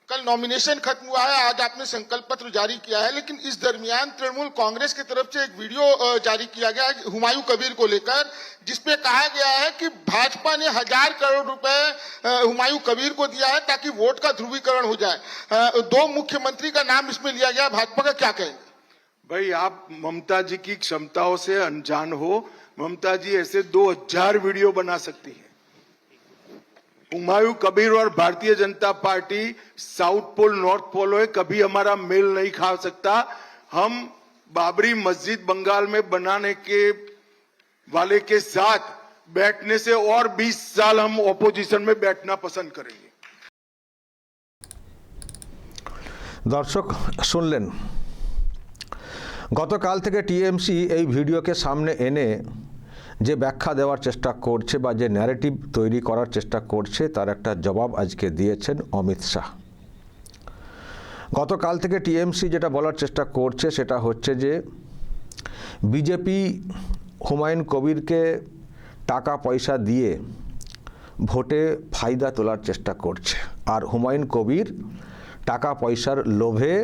कल नॉमिनेशन खत्म हुआ है, आज आपने संकल्प पत्र जारी किया है, लेकिन इस दरमियान तृणमूल कांग्रेस की तरफ से एक वीडियो जारी किया गया है हुमायूं कबीर को लेकर, जिसपे कहा गया है कि भाजपा ने 1000 करोड़ रुपए हुमायूं कबीर को दिया है ताकि वोट का ध्रुवीकरण हो जाए। दो मुख्यमंत्री का नाम इसमें लिया गया, भाजपा का क्या कहेंगे? भाई, आप ममता जी की क्षमताओं से अनजान हो। ममता जी ऐसे 2000 वीडियो बना सकती है। हुमायूं कबीर और Bharatiya Janata Party south pole north pole है, कभी हमारा मेल नहीं खा सकता। हम बाबरी मस्जिद बंगाल में बनाने के वाले के साथ बैठने से और 20 साल हम ऑपोजिशन में बैठना पसंद करेंगे। दर्शक सुनलेन, गतकाल থেকে টিএমসি এই ভিডিওকে সামনে এনে যে ব্যাখ্যা দেওয়ার চেষ্টা করছে বা যে ন্যারেটিভ তৈরি করার চেষ্টা করছে তার একটা জবাব আজকে দিয়েছেন অমিত শাহ। গতকাল থেকে টিএমসি যেটা বলার চেষ্টা করছে সেটা হচ্ছে যে বিজেপি হুমায়ুন কবিরকে টাকা পয়সা দিয়ে ভোটে ফায়দা তোলার চেষ্টা করছে, আর হুমায়ুন কবির টাকা পয়সার লোভে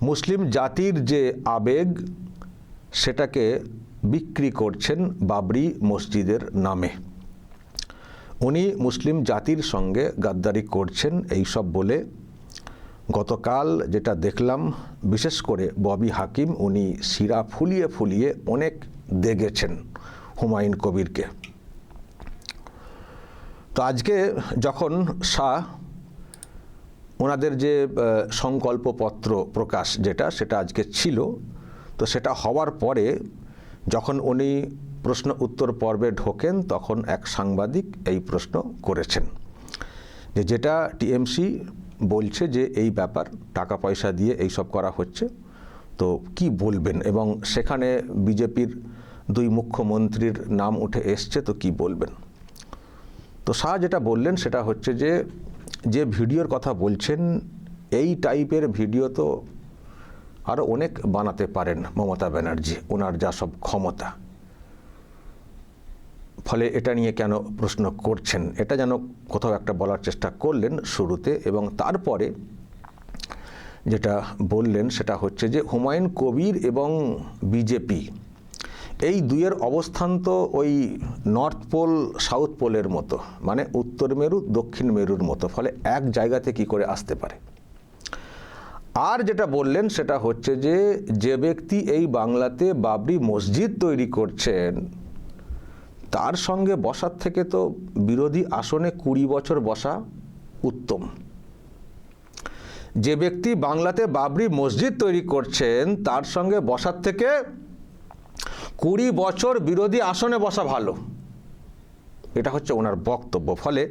মুসলিম জাতির যে আবেগ সেটাকে বিক্রি করছেন বাবরি মসজিদের নামে। উনি মুসলিম জাতির সঙ্গে গাদ্দারি করছেন এই সব বলে গতকাল যেটা দেখলাম, বিশেষ করে ববি হাকিম, উনি শিরা ফুলিয়ে ফুলিয়ে অনেক দেগেছেন হুমায়ুন কবিরকে। তো আজকে যখন শাহ ওনাদের যে সংকল্পপত্র প্রকাশ সেটা আজকে ছিল, তো সেটা হওয়ার পরে যখন উনি প্রশ্ন উত্তর পর্বে ঢোকেন তখন এক সাংবাদিক এই প্রশ্ন করেছেন যে যেটা টিএমসি বলছে যে এই ব্যাপার টাকা পয়সা দিয়ে এই সব করা হচ্ছে, তো কি বলবেন, এবং সেখানে বিজেপির দুই মুখ্যমন্ত্রীর নাম উঠে এসছে, তো কি বলবেন। তো শাহ যেটা বললেন সেটা হচ্ছে যে যে ভিডিওর কথা বলছেন এই টাইপের ভিডিও তো আরও অনেক বানাতে পারেন মমতা ব্যানার্জি, ওনার যা সব ক্ষমতা। ফলে এটা নিয়ে কেন প্রশ্ন করছেন, এটা যেন কোথাও একটা বলার চেষ্টা করলেন শুরুতে, এবং তারপরে যেটা বললেন সেটা হচ্ছে যে হুমায়ুন কবির এবং বিজেপি এই দুইয়ের অবস্থান তো ওই নর্থ পোল সাউথ পোলের মতো, মানে উত্তর মেরু দক্ষিণ মেরুর মতো, ফলে এক জায়গাতে কি করে আসতে পারে। আর যেটা বললেন সেটা হচ্ছে যে যে ব্যক্তি এই বাংলাতে বাবরি মসজিদ তৈরি করছেন তার সঙ্গে বসার থেকে তো বিরোধী আসনে 20 বছর বসা উত্তম। যে ব্যক্তি বাংলাতে বাবরি মসজিদ তৈরি করছেন তার সঙ্গে বসার থেকে 20 বছর বিরোধী আসনে বসা ভালো, এটা হচ্ছে ওনার বক্তব্য। ফলে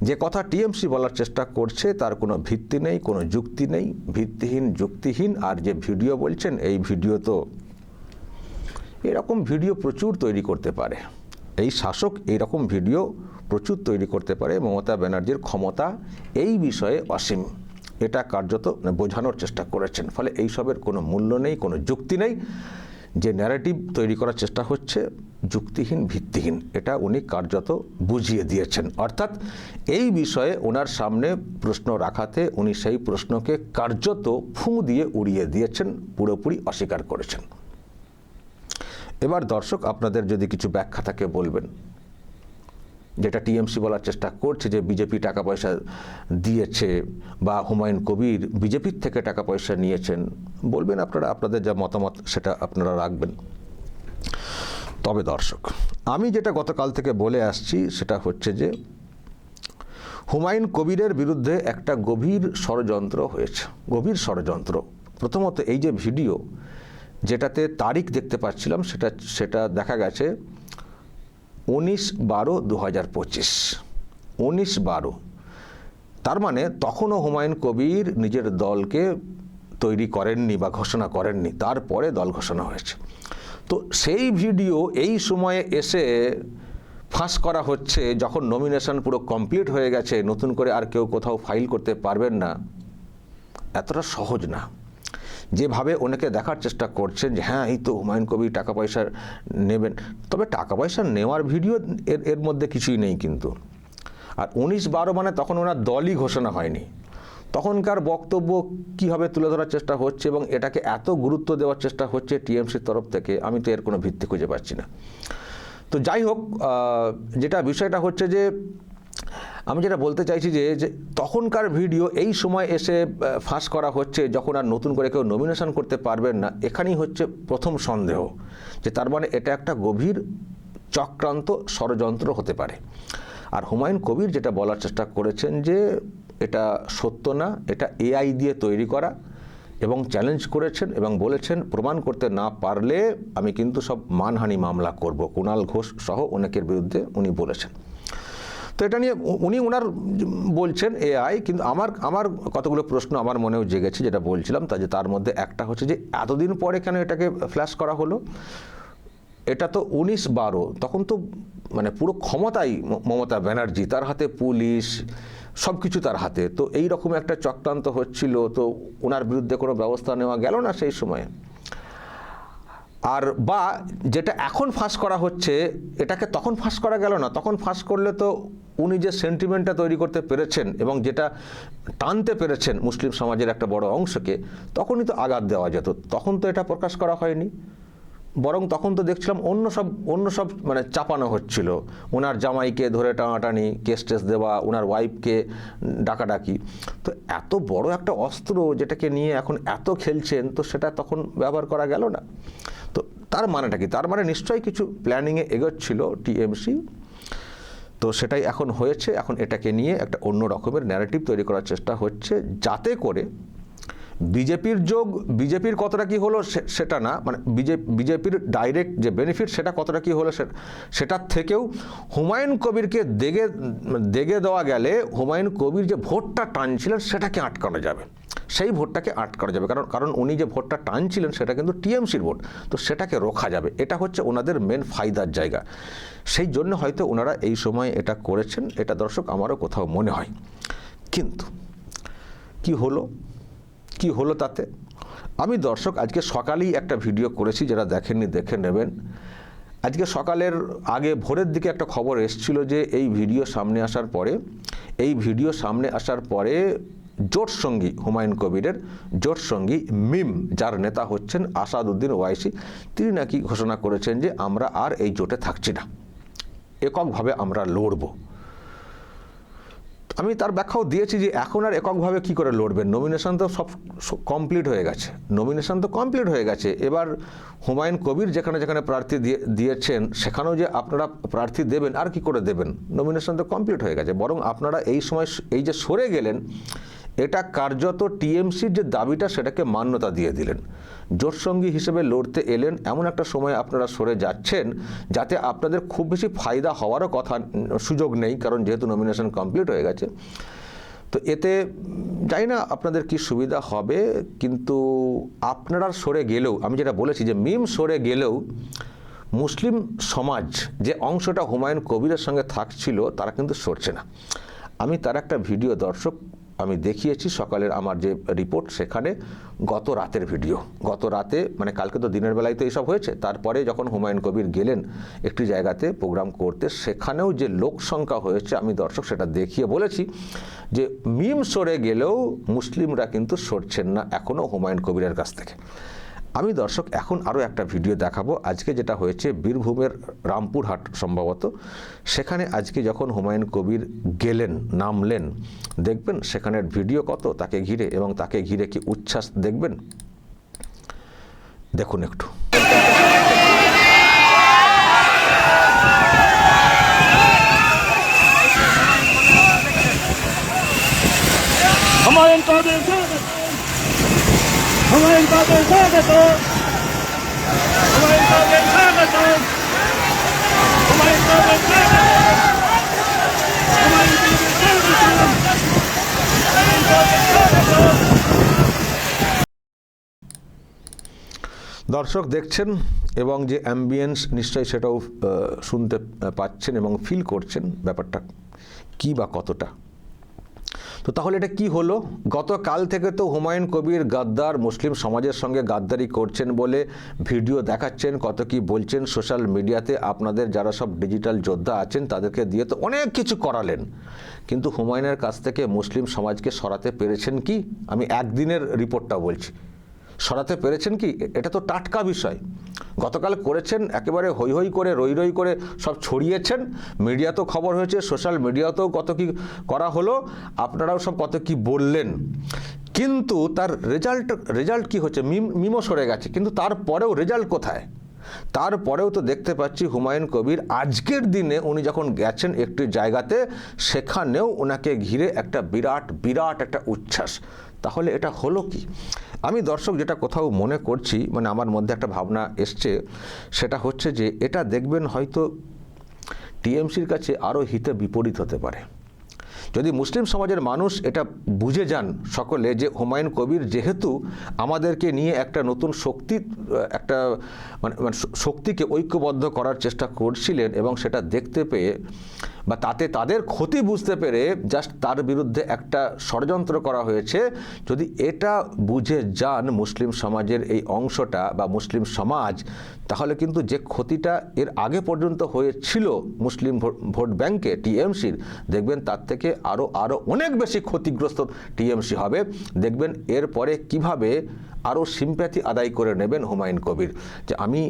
যে কথা টিএমসি বলার চেষ্টা করছে তার কোনো ভিত্তি নেই, কোনো যুক্তি নেই, ভিত্তিহীন যুক্তিহীন। আর যে ভিডিও বলছেন এই ভিডিও তো এরকম ভিডিও প্রচুর তৈরি করতে পারে, এই শাসক এইরকম ভিডিও প্রচুর তৈরি করতে পারে। মমতা ব্যানার্জির ক্ষমতা এই বিষয়ে অসীম, এটা কার্যত বোঝানোর চেষ্টা করেছেন। ফলে এইসবের কোনো মূল্য নেই, কোনো যুক্তি নেই। যে ন্যারেটিভ তৈরি করার চেষ্টা হচ্ছে যুক্তিহীন ভিত্তিহীন, এটা উনি কার্যত বুঝিয়ে দিয়েছেন। অর্থাৎ এই বিষয়ে ওনার সামনে প্রশ্ন রাখাতে উনি সেই প্রশ্নকে কার্যত ফুঁ দিয়ে উড়িয়ে দিয়েছেন, পুরোপুরি অস্বীকার করেছেন। এবার দর্শক আপনাদের যদি কিছু ব্যাখ্যা থাকে বলবেন, যেটা টিএমসি বলার চেষ্টা করছে যে বিজেপি টাকা পয়সা দিয়েছে বা হুমায়ুন কবির বিজেপির থেকে টাকা পয়সা নিয়েছেন, বলবেন আপনারা, আপনাদের যা মতামত সেটা আপনারা রাখবেন। তবে দর্শক, আমি যেটা গতকাল থেকে বলে আসছি সেটা হচ্ছে যে হুমায়ুন কবিরের বিরুদ্ধে একটা গভীর ষড়যন্ত্র হয়েছে, গভীর ষড়যন্ত্র। প্রথমত এই যে ভিডিও যেটাতে তারিখ দেখতে পাচ্ছিলাম সেটা দেখা গেছে 19/12/2025, 19/12। তার মানে তখনও হুমায়ুন কবির নিজের দলকে তৈরি করেননি বা ঘোষণা করেননি, তারপরে দল ঘোষণা হয়েছে। তো সেই ভিডিও এই সময়ে এসে ফাঁস করা হচ্ছে যখন নমিনেশন পুরো কমপ্লিট হয়ে গেছে, নতুন করে আর কেউ কোথাও ফাইল করতে পারবেন না, এতটা সহজ না। যেভাবে অনেকে দেখার চেষ্টা করছেন যে হ্যাঁ এই তো হুমায়ুন কবির টাকা পয়সা নেবেন, তবে টাকা পয়সা নেওয়ার ভিডিও এর মধ্যে কিছুই নেই কিন্তু। আর 19/12 মানে তখন ওনার দলই ঘোষণা হয়নি, তখনকার বক্তব্য কীভাবে তুলে ধরার চেষ্টা হচ্ছে এবং এটাকে এত গুরুত্ব দেওয়ার চেষ্টা হচ্ছে টিএমসির তরফ থেকে, আমি তো এর কোনো ভিত্তি খুঁজে পাচ্ছি না। তো যাই হোক, যেটা বিষয়টা হচ্ছে যে আমি যেটা বলতে চাইছি যে তখনকার ভিডিও এই সময় এসে ফাঁস করা হচ্ছে যখন আর নতুন করে কেউ নমিনেশন করতে পারবেন না, এখানেই হচ্ছে প্রথম সন্দেহ যে তার মানে এটা একটা গভীর চক্রান্ত ষড়যন্ত্র হতে পারে। আর হুমায়ুন কবির যেটা বলার চেষ্টা করেছেন যে এটা সত্য না, এটা এআই দিয়ে তৈরি করা, এবং চ্যালেঞ্জ করেছেন এবং বলেছেন প্রমাণ করতে না পারলে আমি কিন্তু সব মানহানি মামলা করব, কুণাল ঘোষ সহ অনেকের বিরুদ্ধে উনি বলেছেন। তো এটা নিয়ে উনি ওনার বলছেন এআই, কিন্তু আমার কতগুলো প্রশ্ন আমার মনেও জেগেছে, যেটা বলছিলাম তার মধ্যে একটা হচ্ছে যে এতদিন পরে কেন এটাকে ফ্ল্যাশ করা হলো? এটা তো 19-12, তখন তো মানে পুরো ক্ষমতাই মমতা ব্যানার্জি, তার হাতে পুলিশ, সব কিছু তার হাতে। তো এই রকম একটা চক্রান্ত হচ্ছিল, তো ওনার বিরুদ্ধে কোনো ব্যবস্থা নেওয়া গেল না সেই সময়ে। আর বা যেটা এখন ফাঁস করা হচ্ছে এটাকে তখন ফাঁস করা গেল না, তখন ফাঁস করলে তো উনি যে সেন্টিমেন্টটা তৈরি করতে পেরেছেন এবং যেটা টানতে পেরেছেন মুসলিম সমাজের একটা বড় অংশকে, তখনই তো আঘাত দেওয়া যেত। তখন তো এটা প্রকাশ করা হয়নি, বরং তখন তো দেখছিলাম অন্য সব মানে চাপানো হচ্ছিল। ওনার জামাইকে ধরে টানাটানি, কেস টেস দেওয়া, ওনার ওয়াইফকে ডাকাডাকি। তো এত বড় একটা অস্ত্র যেটাকে নিয়ে এখন এত খেলছেন, তো সেটা তখন ব্যবহার করা গেল না। তো তার মানেটা কি? তার মানে নিশ্চয়ই কিছু প্ল্যানিংয়ে এগোচ্ছিল টিএমসি। তো সেটাই এখন হয়েছে। এখন এটাকে নিয়ে একটা অন্য রকমের ন্যারেটিভ তৈরি করার চেষ্টা হচ্ছে, যাতে করে বিজেপির যোগ, বিজেপির কতটা কি হলো সেটা না, মানে বিজেপির ডাইরেক্ট যে বেনিফিট সেটা কতটা কি হলো সেটার থেকেও হুমায়ুন কবিরকে দেগে দেওয়া গেলে হুমায়ুন কবির যে ভোটটা টানছিলেন সেটাকে আটকানো যাবে, সেই ভোটটাকে আটকানো যাবে। কারণ উনি যে ভোটটা টানছিলেন সেটা কিন্তু টিএমসির ভোট, তো সেটাকে রোখা যাবে। এটা হচ্ছে ওনাদের মেন ফায়দার জায়গা। সেই জন্য হয়তো ওনারা এই সময় এটা করেছেন, এটা দর্শক আমারও কোথাও মনে হয়। কিন্তু কি হলো তাতে? আমি দর্শক আজকে সকালেই একটা ভিডিও করেছি, যারা দেখেননি দেখে নেবেন। আজকে সকালের আগে ভোরের দিকে একটা খবর এসেছিল যে এই ভিডিও সামনে আসার পরে জোটসঙ্গী হুমায়ুন কবিরের জোটসঙ্গী মিম, যার নেতা হচ্ছেন আসাদউদ্দিন ওয়াইসি, তিনি নাকি ঘোষণা করেছেন যে আমরা আর এই জোটে থাকছি না, এককভাবে আমরা লড়ব। আমি তার ব্যাখ্যাও দিয়েছি যে এখন আর এককভাবে কি করে লড়বেন, নমিনেশন তো সব কমপ্লিট হয়ে গেছে। এবার হুমায়ুন কবির যেখানে প্রার্থী দিয়েছেন সেখানেও যে আপনারা প্রার্থী দেবেন, আর কি করে দেবেন? নমিনেশন তো কমপ্লিট হয়ে গেছে। বরং আপনারা এই সময় এই যে সরে গেলেন, এটা কার্যত টিএমসির যে দাবিটা সেটাকে মান্যতা দিয়ে দিলেন। জোটসঙ্গী হিসেবে লড়তে এলেন, এমন একটা সময় আপনারা সরে যাচ্ছেন যাতে আপনাদের খুব বেশি ফায়দা হওয়ারও সুযোগ নেই, কারণ যেহেতু নমিনেশন কমপ্লিট হয়ে গেছে। তো এতে জানি না আপনাদের কি সুবিধা হবে, কিন্তু আপনারা সরে গেলেও, আমি যেটা বলেছি যে মিম সরে গেলেও মুসলিম সমাজ যে অংশটা হুমায়ুন কবিরের সঙ্গে থাকছিল তারা কিন্তু সরছে না। আমি তার একটা ভিডিও দর্শক আমি দেখিয়েছি সকালের আমার যে রিপোর্ট, সেখানে গত রাতের ভিডিও। গত রাতে মানে কালকে তো দিনের বেলায় তো এইসব হয়েছে, তারপরে যখন হুমায়ুন কবির গেলেন একটি জায়গাতে প্রোগ্রাম করতে, সেখানেও যে লোক সংখ্যা হয়েছে আমি দর্শক সেটা দেখিয়ে বলেছি যে মিম সরে গেলেও মুসলিমরা কিন্তু সরছেন না এখনও হুমায়ুন কবিরের কাছ থেকে। আমি দর্শক এখন আরও একটা ভিডিও দেখাবো, আজকে যেটা হয়েছে বীরভূমের রামপুরহাট সম্ভবত, সেখানে আজকে যখন হুমায়ুন কবির গেলেন, নামলেন, দেখবেন সেখানের ভিডিও কত তাকে ঘিরে, এবং তাকে ঘিরে কি উচ্ছ্বাস দেখবেন, দেখুন একটু। হুমায়ুন কবির হুমায়ুন কবির স্বাগত, হুমায়ুন কবির স্বাগত, হুমায়ুন কবির স্বাগত, হুমায়ুন কবির স্বাগত। দর্শক দেখছেন এবং যে অ্যাম্বিয়েন্স নিশ্চয়ই সেটাও শুনতে পাচ্ছেন এবং ফিল করছেন ব্যাপারটা কি বা কতটা। তো তাহলে এটা কি হলো? গতকাল থেকে তো হুমায়ুন কবির গাদ্দার, মুসলিম সমাজের সঙ্গে গাদ্দারি করছেন বলে ভিডিও দেখাচ্ছেন, কত কি বলছেন সোশ্যাল মিডিয়াতে। আপনাদের যারা সব ডিজিটাল যোদ্ধা আছেন তাদেরকে দিয়ে তো অনেক কিছু করালেন, কিন্তু হুমায়ুনের কাছ থেকে মুসলিম সমাজকে সরাতে পেরেছেন কি? আমি একদিনের রিপোর্টটা বলছি, সরাতে পেরেছেন কি? এটা তো টাটকা বিষয়। গতকাল করেছেন, একেবারে হৈ হৈ করে, রই রই করে সব ছড়িয়েছেন, মিডিয়াতেও খবর হয়েছে, সোশ্যাল মিডিয়াতেও কত কি করা হলো, আপনারাও সব কত কি বললেন, কিন্তু তার রেজাল্ট কি হচ্ছে? মিমো সরে গেছে, কিন্তু তারপরেও রেজাল্ট কোথায়? তারপরেও তো দেখতে পাচ্ছি হুমায়ুন কবির আজকের দিনে উনি যখন গেছেন একটি জায়গাতে, সেখানেও ওনাকে ঘিরে একটা বিরাট একটা উচ্ছ্বাস। তাহলে এটা হলো কি? আমি দর্শক যেটা কোথাও মনে করছি, মানে আমার মধ্যে একটা ভাবনা এসছে, সেটা হচ্ছে যে এটা দেখবেন হয়তো টিএমসির কাছে আরও হিতে বিপরীত হতে পারে। যদি মুসলিম সমাজের মানুষ এটা বুঝে যান সকলে যে হুমায়ুন কবির যেহেতু আমাদেরকে নিয়ে একটা নতুন শক্তিকে ঐক্যবদ্ধ করার চেষ্টা করছিলেন, এবং সেটা দেখতে পেয়ে বা তাতে তাদের ক্ষতি বুঝতে পেরে জাস্ট তার বিরুদ্ধে একটা ষড়যন্ত্র করা হয়েছে, যদি এটা বুঝে যান মুসলিম সমাজের এই অংশটা বা মুসলিম সমাজ, তাহলে কিন্তু যে ক্ষতিটা এর আগে পর্যন্ত হয়েছিল মুসলিম ভোট ব্যাংকে টিএমসির, দেখবেন তার থেকে আরও অনেক বেশি ক্ষতিগ্রস্ত টিএমসি হবে। দেখবেন এরপরে কিভাবে আরও সিম্প্যাথি আদায় করে নেবেন হুমায়ুন কবির। যে আমি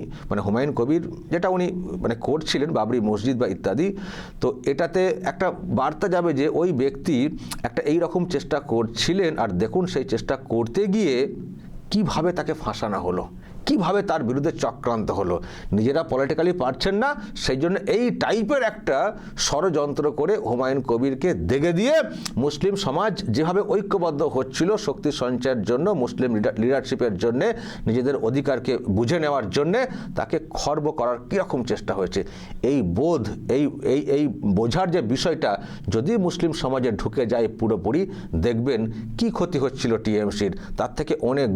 হুমায়ুন কবির যেটা উনি করছিলেন বাবরি মসজিদ বা ইত্যাদি, তো এটাতে একটা বার্তা যাবে যে ওই ব্যক্তি একটা এই রকম চেষ্টা করছিলেন, আর দেখুন সেই চেষ্টা করতে গিয়ে কিভাবে তাকে ফাঁসানো হলো, কিভাবে তার বিরুদ্ধে চক্রান্ত হলো। নিজেরা পলিটিক্যালি পারছেন না, সেই জন্য এই টাইপের একটা ষড়যন্ত্র করে হুমায়ুন কবিরকে দেখে দিয়ে মুসলিম সমাজ যেভাবে ঐক্যবদ্ধ হচ্ছিল শক্তি সঞ্চয়ের জন্য, মুসলিম লিডারশিপের জন্যে, নিজেদের অধিকারকে বুঝে নেওয়ার জন্যে, তাকে খর্ব করার কীরকম চেষ্টা হয়েছে। এই বোধ, এই বোঝার যে বিষয়টা যদি মুসলিম সমাজে ঢুকে যায় পুরোপুরি, দেখবেন কি ক্ষতি হচ্ছিল টিএমসির, তার থেকে অনেক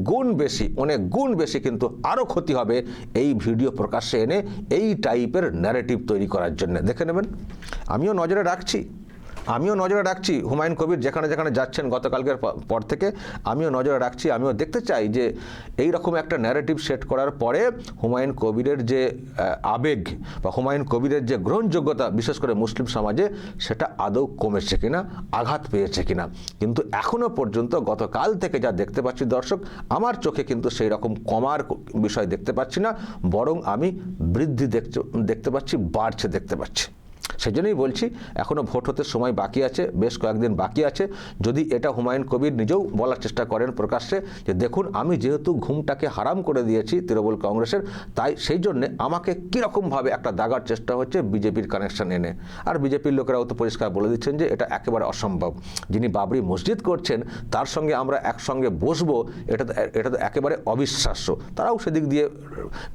গুণ বেশি কিন্তু আরও ক্ষতি হবে এই ভিডিও প্রকাশ্যে এনে এই টাইপের ন্যারেটিভ তৈরি করার জন্য। দেখে নেবেন, আমিও নজরে রাখছি হুমায়ুন কবির যেখানে যাচ্ছেন গতকালকের পর থেকে, আমিও নজরে রাখছি। আমিও দেখতে চাই যে এই রকম একটা ন্যারেটিভ সেট করার পরে হুমায়ুন কবিরের যে আবেগ বা হুমায়ুন কবিরের যে গ্রহণযোগ্যতা বিশেষ করে মুসলিম সমাজে, সেটা আদৌ কমেছে কিনা, আঘাত পেয়েছে কিনা। কিন্তু এখনও পর্যন্ত গতকাল থেকে যা দেখতে পাচ্ছি দর্শক, আমার চোখে কিন্তু সেই রকম কমার বিষয় দেখতে পাচ্ছি না, বরং আমি বৃদ্ধি দেখতে পাচ্ছি, বাড়ছে দেখতে পাচ্ছি। সেই জন্যই বলছি এখনও ভোট হতে সময় বাকি আছে, বেশ কয়েকদিন বাকি আছে। যদি এটা হুমায়ুন কবির নিজেও বলার চেষ্টা করেন প্রকাশ্যে যে দেখুন আমি যেহেতু ঘুমটাকে হারাম করে দিয়েছি তৃণমূল কংগ্রেসের, তাই সেই জন্যে আমাকে কীরকমভাবে একটা দাগার চেষ্টা হচ্ছে বিজেপির কানেকশন এনে। আর বিজেপির লোকেরাও তো পরিষ্কার বলে দিচ্ছেন যে এটা একেবারে অসম্ভব। যিনি বাবরি মসজিদ করছেন তার সঙ্গে আমরা একসঙ্গে বসবো, এটা তো একেবারে অবিশ্বাস্য। তারাও সেদিক দিয়ে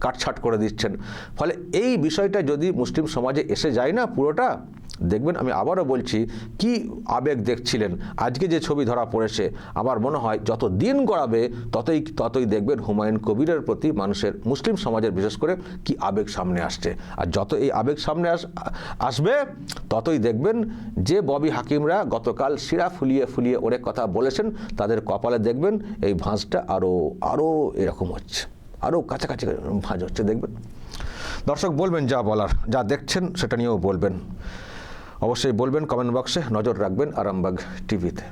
কাটছাট করে দিচ্ছেন। ফলে এই বিষয়টা যদি মুসলিম সমাজে এসে যায় না পুরোটা, দেখবেন আমি আবারও বলছি কি আবেগ দেখছিলেন, আজকে যে ছবি ধরা পড়েছে, আমার মনে হয় যত দিন গড়াবে ততই দেখবেন হুমায়ুন কবিরের প্রতি মানুষের, মুসলিম সমাজের বিশেষ করে কি আবেগ সামনে আসছে। আর যত এই আবেগ সামনে আসবে ততই দেখবেন যে ববি হাকিমরা গতকাল শিরা ফুলিয়ে অনেক কথা বলেছেন, তাদের কপালে দেখবেন এই ভাঁজটা আরও এরকম হচ্ছে, আরও কাছাকাছি ভাঁজ হচ্ছে দেখবেন। দর্শক বলবেন যা বলার, যা দেখছেন সেটা নিয়েও বলবেন, অবশ্যই বলবেন কমেন্ট বক্সে। নজর রাখবেন আরামবাগ টিভিতে।